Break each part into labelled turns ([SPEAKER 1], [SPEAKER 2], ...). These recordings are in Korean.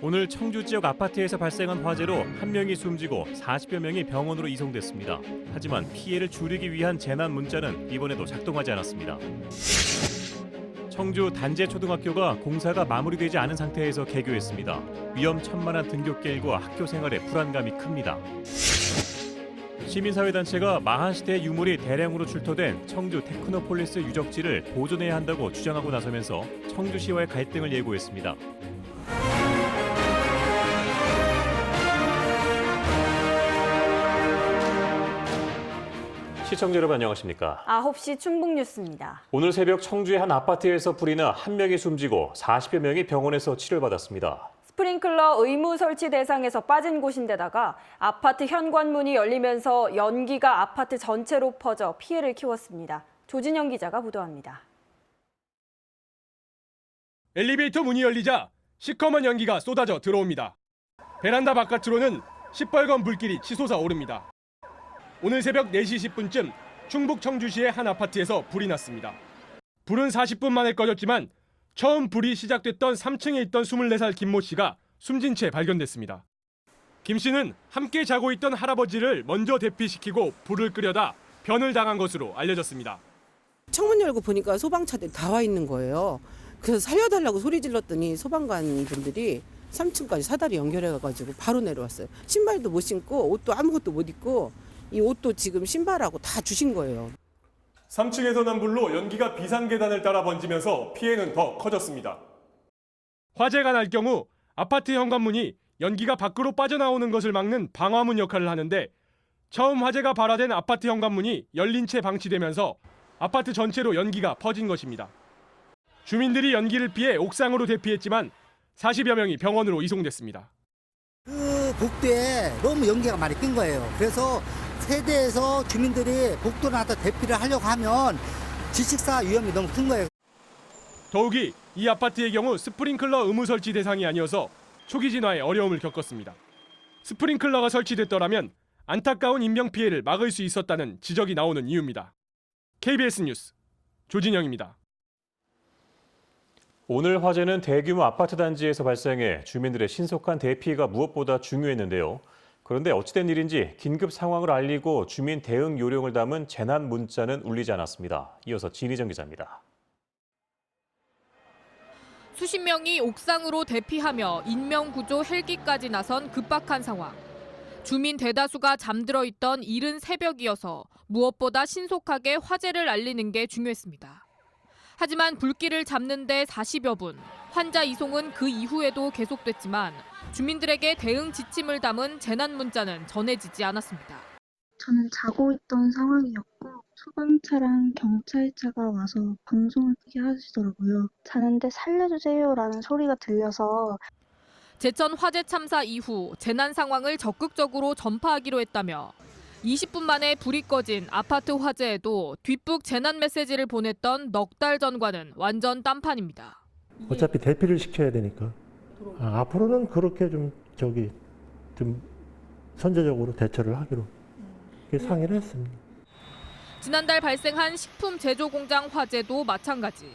[SPEAKER 1] 오늘 청주 지역 아파트에서 발생한 화재로 한 명이 숨지고 40여 명이 병원으로 이송됐습니다. 하지만 피해를 줄이기 위한 재난 문자는 이번에도 작동하지 않았습니다. 청주 단재초등학교가 공사가 마무리되지 않은 상태에서 개교했습니다. 위험천만한 등굣길과 학교 생활에 불안감이 큽니다. 시민사회단체가 마한시대 유물이 대량으로 출토된 청주 테크노폴리스 유적지를 보존해야 한다고 주장하고 나서면서 청주시와의 갈등을 예고했습니다. 시청자 여러분 안녕하십니까?
[SPEAKER 2] 9시 충북 뉴스입니다.
[SPEAKER 1] 오늘 새벽 청주의 한 아파트에서 불이 나 한 명이 숨지고 40여 명이 병원에서 치료를 받았습니다.
[SPEAKER 2] 스프링클러 의무 설치 대상에서 빠진 곳인데다가 아파트 현관문이 열리면서 연기가 아파트 전체로 퍼져 피해를 키웠습니다. 조진영 기자가 보도합니다.
[SPEAKER 3] 엘리베이터 문이 열리자 시커먼 연기가 쏟아져 들어옵니다. 베란다 바깥으로는 시뻘건 불길이 치솟아 오릅니다. 오늘 새벽 4시 10분쯤 충북 청주시의 한 아파트에서 불이 났습니다. 불은 40분 만에 꺼졌지만 처음 불이 시작됐던 3층에 있던 24살 김모 씨가 숨진 채 발견됐습니다. 김 씨는 함께 자고 있던 할아버지를 먼저 대피시키고 불을 끄려다 변을 당한 것으로 알려졌습니다.
[SPEAKER 4] 창문 열고 보니까 소방차들이 다 와 있는 거예요. 그래서 살려달라고 소리 질렀더니 소방관 분들이 3층까지 사다리 연결해가지고 바로 내려왔어요. 신발도 못 신고 옷도 아무것도 못 입고 이 옷도 지금 신발하고 다 주신 거예요.
[SPEAKER 3] 3층에서 난 불로 연기가 비상계단을 따라 번지면서 피해는 더 커졌습니다. 화재가 날 경우 아파트 현관문이 연기가 밖으로 빠져나오는 것을 막는 방화문 역할을 하는데 처음 화재가 발화된 아파트 현관문이 열린 채 방치되면서 아파트 전체로 연기가 퍼진 것입니다. 주민들이 연기를 피해 옥상으로 대피했지만 40여 명이 병원으로 이송됐습니다.
[SPEAKER 5] 그 복도에 너무 연기가 많이 낀 거예요. 그래서 세대에서 주민들이 복도 나다 대피를 하려고 하면 질식사 위험이 너무 큰 거예요.
[SPEAKER 3] 더욱이 이 아파트의 경우 스프링클러 의무 설치 대상이 아니어서 초기 진화에 어려움을 겪었습니다. 스프링클러가 설치됐더라면 안타까운 인명피해를 막을 수 있었다는 지적이 나오는 이유입니다. KBS 뉴스 조진영입니다.
[SPEAKER 1] 오늘 화재는 대규모 아파트 단지에서 발생해 주민들의 신속한 대피가 무엇보다 중요했는데요. 그런데 어찌된 일인지 긴급 상황을 알리고 주민 대응 요령을 담은 재난 문자는 울리지 않았습니다. 이어서 진희정 기자입니다.
[SPEAKER 6] 수십 명이 옥상으로 대피하며 인명구조 헬기까지 나선 급박한 상황. 주민 대다수가 잠들어 있던 이른 새벽이어서 무엇보다 신속하게 화재를 알리는 게 중요했습니다. 하지만 불길을 잡는 데 40여 분, 환자 이송은 그 이후에도 계속됐지만 주민들에게 대응 지침을 담은 재난 문자는 전해지지 않았습니다.
[SPEAKER 7] 저는 자고 있던 상황이었고 소방차랑 경찰차가 와서 방송을 크게 하시더라고요. 자는데 살려주세요라는 소리가 들려서
[SPEAKER 6] 제천 화재 참사 이후 재난 상황을 적극적으로 전파하기로 했다며 20분 만에 불이 꺼진 아파트 화재에도 뒷북 재난 메시지를 보냈던 넉 달 전과는 완전 딴판입니다.
[SPEAKER 8] 어차피 대피를 시켜야 되니까 앞으로는 그렇게 좀 선제적으로 대처를 하기로 상의를 했습니다.
[SPEAKER 6] 지난달 발생한 식품 제조 공장 화재도 마찬가지.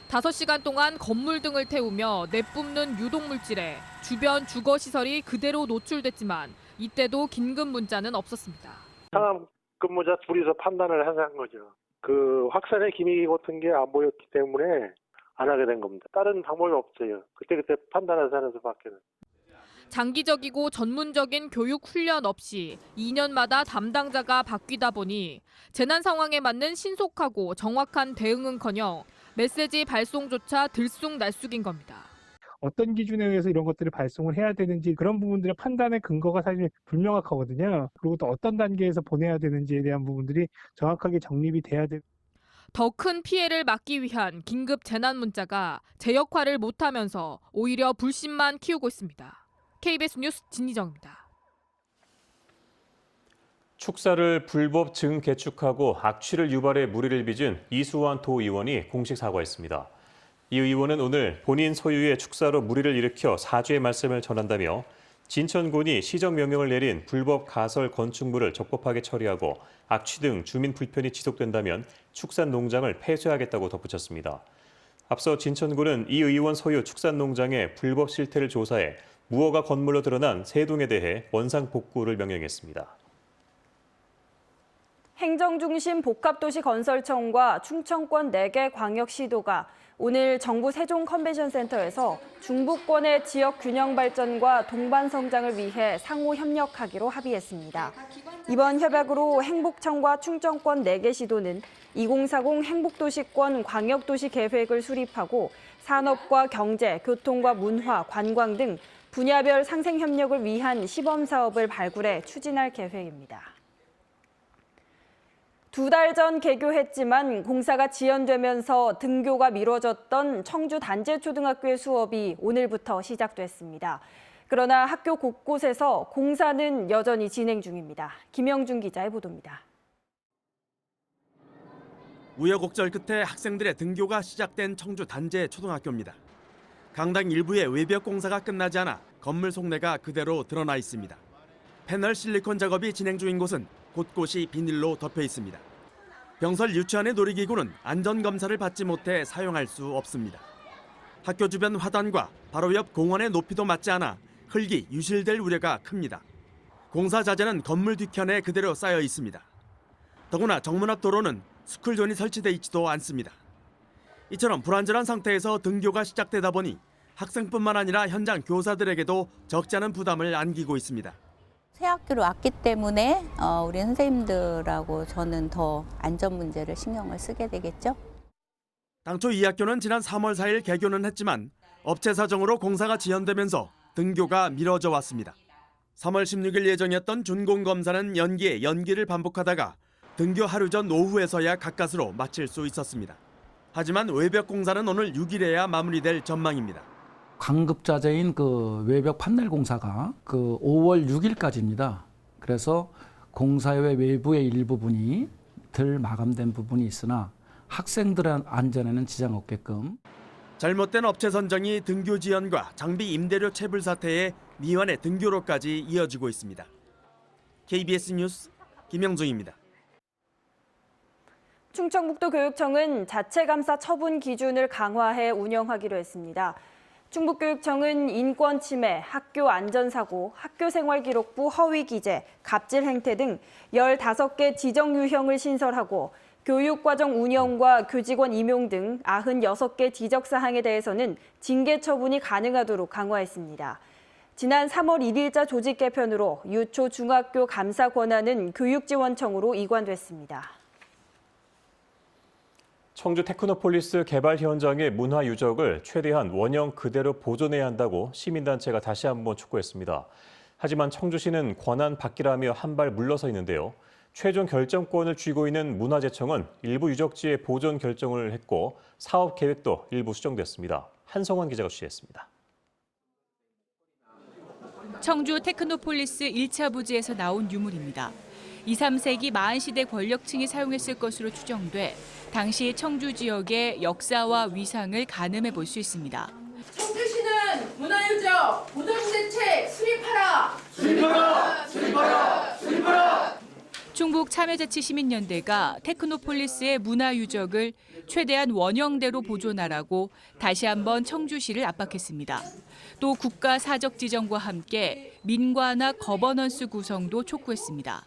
[SPEAKER 6] 5시간 동안 건물 등을 태우며 내뿜는 유독물질에 주변 주거시설이 그대로 노출됐지만 이때도 긴급 문자는 없었습니다.
[SPEAKER 9] 상암 근무자 둘이서 판단을 해서 한 거죠. 그 확산의 기미 같은 게 안 보였기 때문에 안 하게 된 겁니다. 다른 방법이 없어요. 그때 판단해서 하는 수밖에는.
[SPEAKER 6] 장기적이고 전문적인 교육 훈련 없이 2년마다 담당자가 바뀌다 보니 재난 상황에 맞는 신속하고 정확한 대응은커녕 메시지 발송조차 들쑥날쑥인 겁니다.
[SPEAKER 10] 어떤 기준에 의해서 이런 것들을 발송을 해야 되는지 그런 부분들의 판단의 근거가 사실 불명확하거든요. 그리고 또 어떤 단계에서 보내야 되는지에 대한 부분들이 정확하게 정립이 돼야 됩니다.
[SPEAKER 6] 더 큰 피해를 막기 위한 긴급 재난 문자가 제 역할을 못하면서 오히려 불신만 키우고 있습니다. KBS 뉴스 진희정입니다.
[SPEAKER 1] 축사를 불법 증 개축하고 악취를 유발해 물의를 빚은 이수환 도의원이 공식 사과했습니다. 이 의원은 오늘 본인 소유의 축사로 물의를 일으켜 사죄의 말씀을 전한다며 진천군이 시정명령을 내린 불법 가설 건축물을 적법하게 처리하고 악취 등 주민 불편이 지속된다면 축산농장을 폐쇄하겠다고 덧붙였습니다. 앞서 진천군은 이 의원 소유 축산농장의 불법 실태를 조사해 무허가 건물로 드러난 세 동에 대해 원상 복구를 명령했습니다.
[SPEAKER 2] 행정중심 복합도시건설청과 충청권 4개 광역시도가 오늘 정부 세종 컨벤션센터에서 중부권의 지역 균형 발전과 동반 성장을 위해 상호 협력하기로 합의했습니다. 이번 협약으로 행복청과 충청권 4개 시도는 2040 행복도시권 광역도시 계획을 수립하고 산업과 경제, 교통과 문화, 관광 등 분야별 상생 협력을 위한 시범 사업을 발굴해 추진할 계획입니다. 2달 전 개교했지만 공사가 지연되면서 등교가 미뤄졌던 청주 단재초등학교의 수업이 오늘부터 시작됐습니다. 그러나 학교 곳곳에서 공사는 여전히 진행 중입니다. 김영준 기자의 보도입니다.
[SPEAKER 11] 우여곡절 끝에 학생들의 등교가 시작된 청주 단재초등학교입니다. 강당 일부의 외벽 공사가 끝나지 않아 건물 속내가 그대로 드러나 있습니다. 패널 실리콘 작업이 진행 중인 곳은 곳곳이 비닐로 덮여 있습니다. 병설 유치원의 놀이기구는 안전검사를 받지 못해 사용할 수 없습니다. 학교 주변 화단과 바로 옆 공원의 높이도 맞지 않아 흙이 유실될 우려가 큽니다. 공사 자재는 건물 뒤편에 그대로 쌓여 있습니다. 더구나 정문 앞 도로는 스쿨존이 설치돼 있지도 않습니다. 이처럼 불안전한 상태에서 등교가 시작되다 보니 학생뿐만 아니라 현장 교사들에게도 적지 않은 부담을 안기고 있습니다.
[SPEAKER 12] 새 학교로 왔기 때문에 우리 선생님들하고 저는 더 안전 문제를 신경을 쓰게 되겠죠.
[SPEAKER 11] 당초 이 학교는 지난 3월 4일 개교는 했지만 업체 사정으로 공사가 지연되면서 등교가 미뤄져 왔습니다. 3월 16일 예정이었던 준공검사는 연기에 연기를 반복하다가 등교 하루 전 오후에서야 가까스로 마칠 수 있었습니다. 하지만 외벽 공사는 오늘 6일에야 마무리될 전망입니다.
[SPEAKER 13] 광급자재인 그 외벽 판넬 공사가 그 5월 6일까지입니다. 그래서 공사의 외부의 일부분이 덜 마감된 부분이 있으나 학생들의 안전에는 지장 없게끔.
[SPEAKER 11] 잘못된 업체 선정이 등교 지연과 장비 임대료 체불 사태에 미완의 등교로까지 이어지고 있습니다. KBS 뉴스 김영중입니다.
[SPEAKER 2] 충청북도 교육청은 자체감사 처분 기준을 강화해 운영하기로 했습니다. 충북교육청은 인권 침해, 학교 안전사고, 학교생활기록부 허위 기재, 갑질 행태 등 15개 지정 유형을 신설하고 교육과정 운영과 교직원 임용 등 96개 지적사항에 대해서는 징계 처분이 가능하도록 강화했습니다. 지난 3월 1일자 조직 개편으로 유초 중학교 감사 권한은 교육지원청으로 이관됐습니다.
[SPEAKER 1] 청주 테크노폴리스 개발 현장의 문화 유적을 최대한 원형 그대로 보존해야 한다고 시민단체가 다시 한번 촉구했습니다. 하지만 청주시는 권한 받기라며 한 발 물러서 있는데요. 최종 결정권을 쥐고 있는 문화재청은 일부 유적지의 보존 결정을 했고 사업 계획도 일부 수정됐습니다. 한성환 기자가 취재했습니다.
[SPEAKER 14] 청주 테크노폴리스 1차 부지에서 나온 유물입니다. 2, 3세기 마한시대 권력층이 사용했을 것으로 추정돼 당시 청주 지역의 역사와 위상을 가늠해 볼 수 있습니다.
[SPEAKER 15] 청주시는 문화유적 보존대책 수립하라!
[SPEAKER 16] 수립하라! 수립하라! 수립하라!
[SPEAKER 14] 충북 참여자치시민연대가 테크노폴리스의 문화유적을 최대한 원형대로 보존하라고 다시 한번 청주시를 압박했습니다. 또 국가 사적 지정과 함께 민관화 거버넌스 구성도 촉구했습니다.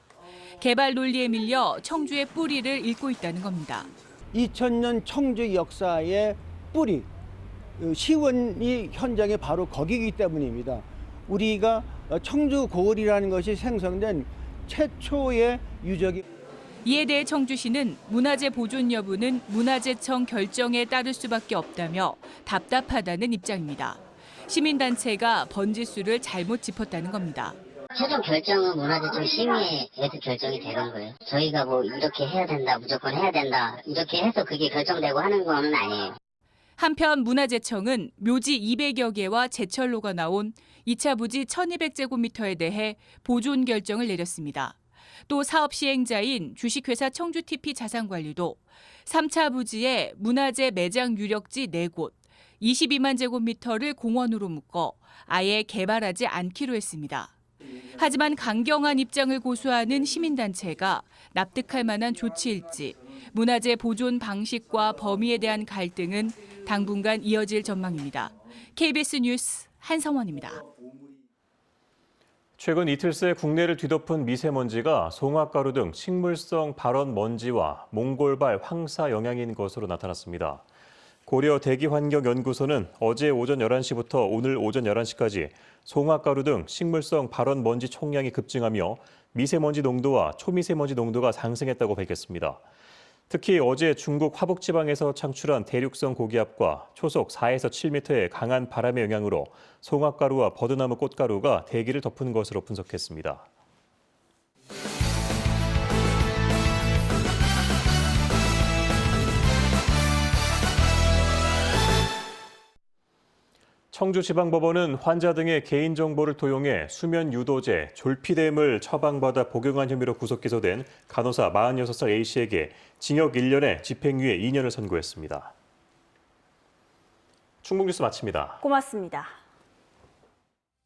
[SPEAKER 14] 개발 논리에 밀려 청주의 뿌리를 잃고 있다는 겁니다.
[SPEAKER 17] 2000년 청주 역사의 뿌리, 시원이 현장에 바로 거기이기 때문입니다. 우리가 청주 고을이라는 것이 생성된 최초의 유적이.
[SPEAKER 14] 이에 대해 청주시는 문화재 보존 여부는 문화재청 결정에 따를 수밖에 없다며 답답하다는 입장입니다. 시민단체가 번지수를 잘못 짚었다는 겁니다.
[SPEAKER 18] 최종 결정은 문화재청 심의에서 결정이 되는 거예요. 저희가 뭐 이렇게 해야 된다, 무조건 해야 된다, 이렇게 해서 그게 결정되고 하는 거는 아니에요.
[SPEAKER 14] 한편 문화재청은 묘지 200여 개와 제철로가 나온 2차 부지 1200제곱미터에 대해 보존 결정을 내렸습니다. 또 사업 시행자인 주식회사 청주TP 자산관리도 3차 부지에 문화재 매장 유력지 4곳, 22만 제곱미터를 공원으로 묶어 아예 개발하지 않기로 했습니다. 하지만 강경한 입장을 고수하는 시민단체가 납득할 만한 조치일지 문화재 보존 방식과 범위에 대한 갈등은 당분간 이어질 전망입니다. KBS 뉴스 한성원입니다.
[SPEAKER 1] 최근 이틀 새 국내를 뒤덮은 미세먼지가 송화가루 등 식물성 발원 먼지와 몽골발 황사 영향인 것으로 나타났습니다. 고려 대기환경연구소는 어제 오전 11시부터 오늘 오전 11시까지 송화가루 등 식물성 발원 먼지 총량이 급증하며 미세먼지 농도와 초미세먼지 농도가 상승했다고 밝혔습니다. 특히 어제 중국 화북지방에서 창출한 대륙성 고기압과 초속 4에서 7m의 강한 바람의 영향으로 송화가루와 버드나무 꽃가루가 대기를 덮은 것으로 분석했습니다. 청주지방법원은 환자 등의 개인정보를 도용해 수면 유도제, 졸피뎀을 처방받아 복용한 혐의로 구속 기소된 간호사 46살 A씨에게 징역 1년에 집행유예 2년을 선고했습니다. 충북뉴스 마칩니다.
[SPEAKER 2] 고맙습니다.